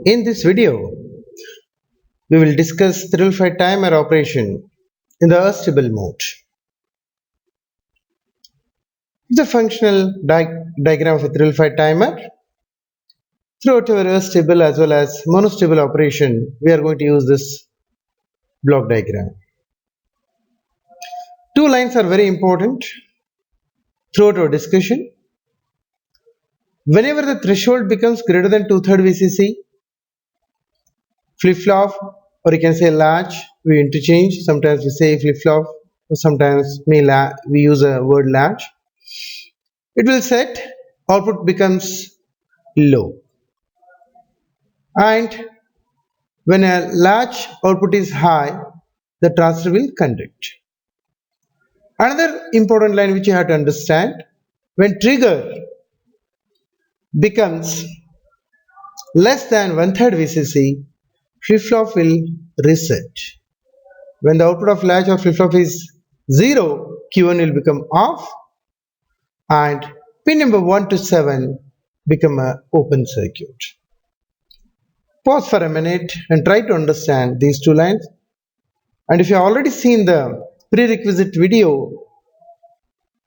In this video, we will discuss Thrillify timer operation in the Erstable mode. The functional diagram of a Thrillify timer. Throughout our Erstable as well as monostable operation, we are going to use this block diagram. Two lines are very important throughout our discussion. Whenever the threshold becomes greater than 2/3 VCC, flip-flop, or you can say latch, we interchange. Sometimes we say flip-flop, sometimes we use a word latch. It will set, output becomes low. And when a latch output is high, the transistor will conduct. Another important line which you have to understand, when trigger becomes less than 1/3 VCC, flip-flop will reset. When the output of latch or flip-flop is 0, Q1 will become off and pin number 1 to 7 become an open circuit. Pause for a minute and try to understand these two lines. And if you have already seen the prerequisite video,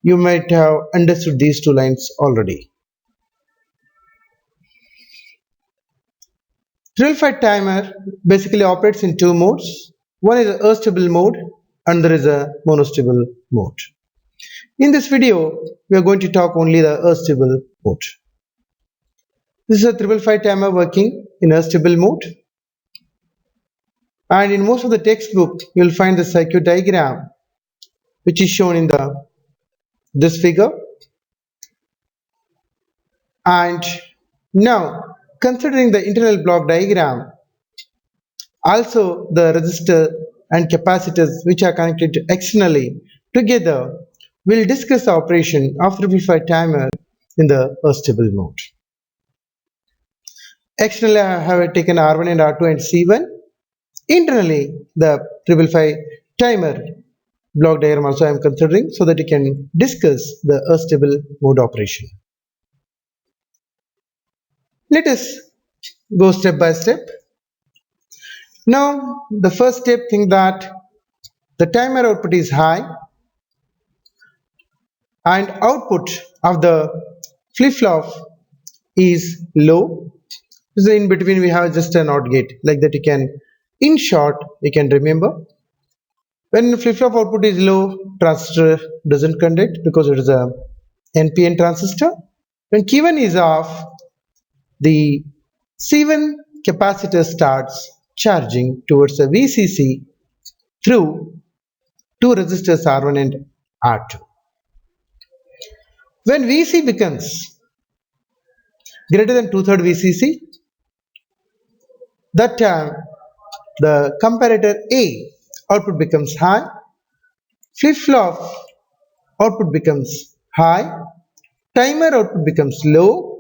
you might have understood these two lines already. Thrillify timer basically operates in two modes. One is a Erstable mode and there is a monostable mode. In this video, we are going to talk only the Erstable mode. This is a Thrillify timer working in Erstable mode. And in most of the textbook, you will find the circuit diagram which is shown in this figure. And now, considering the internal block diagram, also the resistor and capacitors which are connected externally together, we'll discuss the operation of Thrillify timer in the Erstable mode. Externally, I have taken R1 and R2 and C1. Internally, the Thrillify timer block diagram also I am considering so that you can discuss the Erstable mode operation. Let us go step by step. Now, the first step, think that the timer output is high and output of the flip-flop is low. So in between we have just a NOT gate, like that you can, in short, you can remember. When flip-flop output is low, transistor doesn't conduct because it is a NPN transistor. When Q1 is off, the C1 capacitor starts charging towards the VCC through two resistors R1 and R2. When VC becomes greater than 2/3 VCC, that time the comparator A output becomes high, flip-flop output becomes high, timer output becomes low,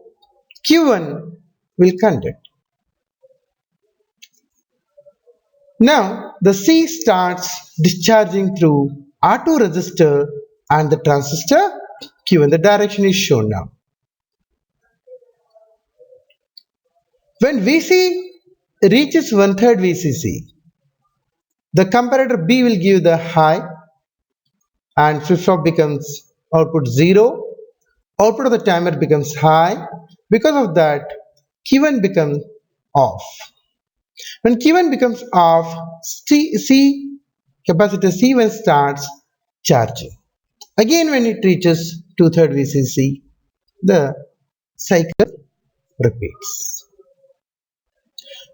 Q1 will conduct. Now the C starts discharging through R2 resistor and the transistor Q1. The direction is shown now. When VC reaches 1/3 VCC, the comparator B will give the high and flip-flop becomes output 0. Output of the timer becomes high. Because of that, Q1 becomes off. When Q1 becomes off, capacitor C1 starts charging. Again, when it reaches 2/3 VCC, the cycle repeats.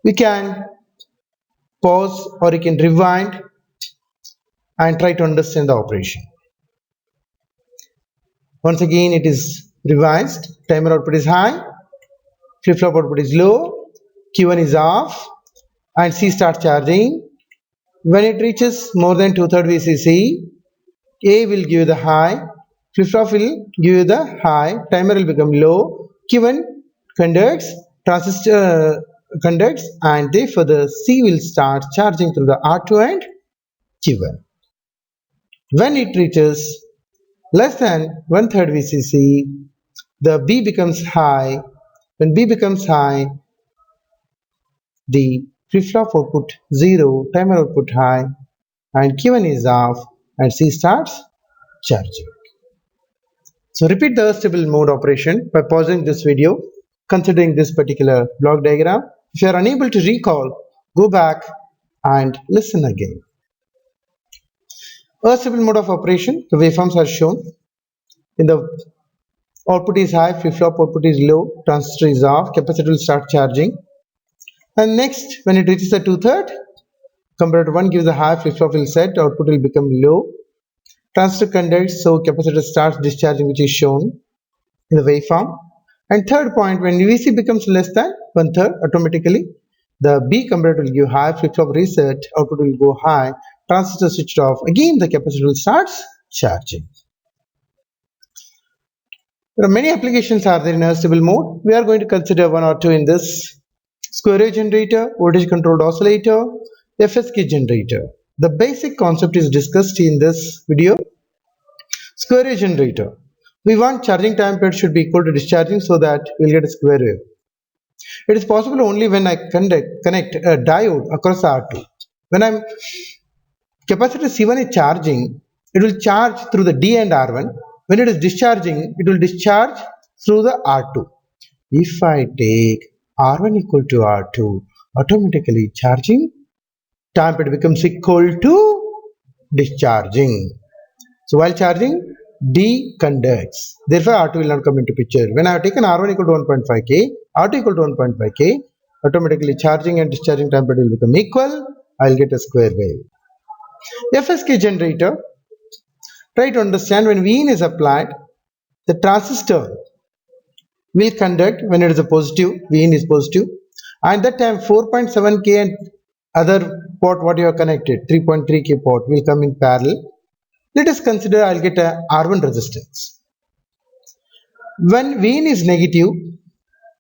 You can pause or you can rewind and try to understand the operation. Once again, it is revised. Timer output is high, flip-flop output is low, Q1 is off, and C starts charging. When it reaches more than 2/3 VCC, A will give the high, flip-flop will give the high, timer will become low, Q1 conducts, transistor conducts, and therefore the C will start charging through the R2 and Q1. When it reaches less than 1/3 VCC, the B becomes high. When B becomes high, the flip-flop output 0, timer output high, and Q1 is off, and C starts charging. So repeat the stable mode operation by pausing this video, considering this particular block diagram. If you are unable to recall, go back and listen again. Stable mode of operation, the waveforms are shown. In the output is high, flip-flop output is low, transistor is off, capacitor will start charging. And next, when it reaches the 2/3, comparator 1 gives a high, flip-flop will set, output will become low. Transistor conducts, so capacitor starts discharging, which is shown in the waveform. And third point, when VC becomes less than 1/3, automatically the B comparator will give high, flip-flop reset, output will go high, transistor switched off, again the capacitor will start charging. There are many applications are there in stable mode. We are going to consider one or two in this. Square wave generator, voltage controlled oscillator, FSK generator. The basic concept is discussed in this video. Square wave generator. We want charging time period should be equal to discharging so that we'll get a square wave. It is possible only when I connect a diode across R2. When capacitor C1 is charging, it will charge through the D and R1. When it is discharging, it will discharge through the R2. If I take R1 equal to R2, automatically charging time period becomes equal to discharging. So while charging, D conducts. Therefore, R2 will not come into picture. When I have taken R1 equal to 1.5K, R2 equal to 1.5K, automatically charging and discharging time period will become equal. I will get a square wave. FSK generator. Try to understand when Vin is applied, the transistor will conduct when it is a positive, Vin is positive, and that time 4.7K and other port what you have connected, 3.3K port will come in parallel. Let us consider I'll get a R1 resistance. When Vin is negative,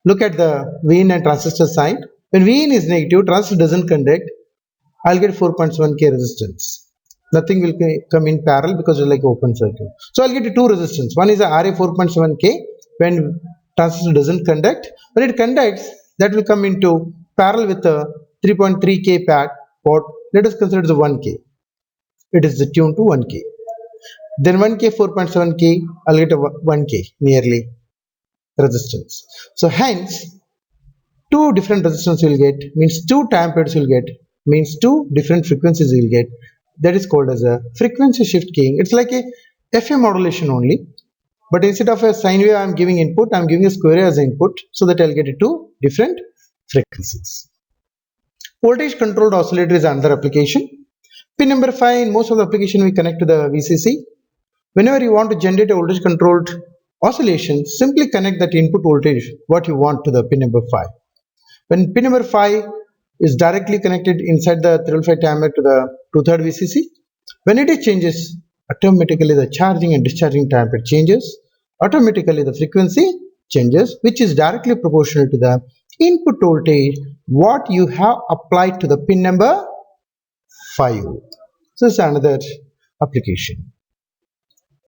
look at the Vin and transistor side. When Vin is negative, transistor doesn't conduct, I'll get 4.7K resistance. Nothing will come in parallel because it's like open circuit. So I'll get two resistance. One is a RA 4.7K when transistor doesn't conduct. When it conducts, that will come into parallel with the 3.3K port. Let us consider the 1K. It is tuned to 1K. Then 1K, 4.7K, I'll get a 1K nearly resistance. So hence, two different resistance you'll get, means two time periods you'll get, means two different frequencies you'll get. That is called as a frequency shift keying. It's like a FM modulation only, but instead of a sine wave I'm giving input, I'm giving a square wave as input, so that I'll get two different frequencies. Voltage controlled oscillator is another application. Pin number 5, in most of the application we connect to the VCC. Whenever you want to generate a voltage controlled oscillation, simply connect that input voltage what you want to the pin number 5. When pin number 5 is directly connected inside the 305 timer to the 2/3 VCC, when it changes, automatically the charging and discharging time period changes, automatically the frequency changes, which is directly proportional to the input voltage what you have applied to the pin number 5. So this is another application.